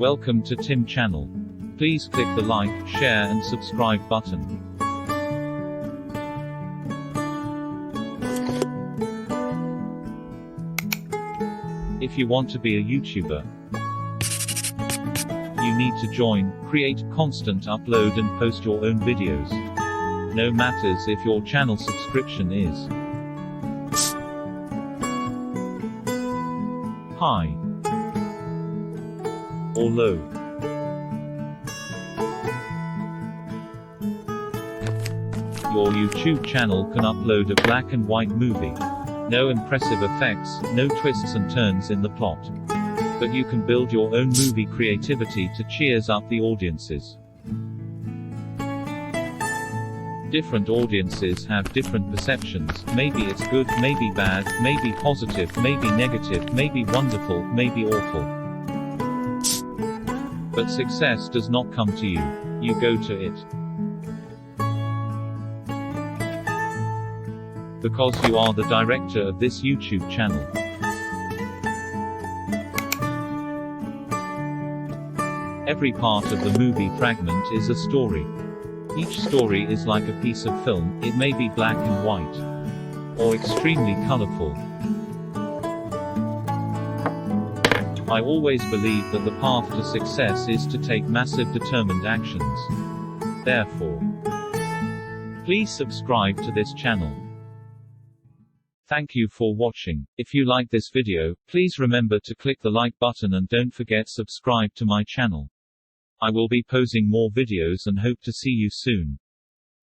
Welcome to Tim Channel. Please click the like, share and subscribe button. If you want to be a YouTuber, you need to join, create, constant upload and post your own videos. No matters if your channel subscription is high or low. Your YouTube channel can upload a black and white movie. No impressive effects, no twists and turns in the plot. But you can build your own movie creativity to cheers up the audiences. Different audiences have different perceptions. Maybe it's good, maybe bad, maybe positive, maybe negative, maybe wonderful, maybe awful. But success does not come to you. You go to it. Because you are the director of this YouTube channel. Every part of the movie fragment is a story. Each story is like a piece of film. It may be black and white, or extremely colorful. I always believe that the path to success is to take massive determined actions. Therefore, please subscribe to this channel. Thank you for watching. If you like this video, please remember to click the like button and don't forget subscribe to my channel. I will be posting more videos and hope to see you soon.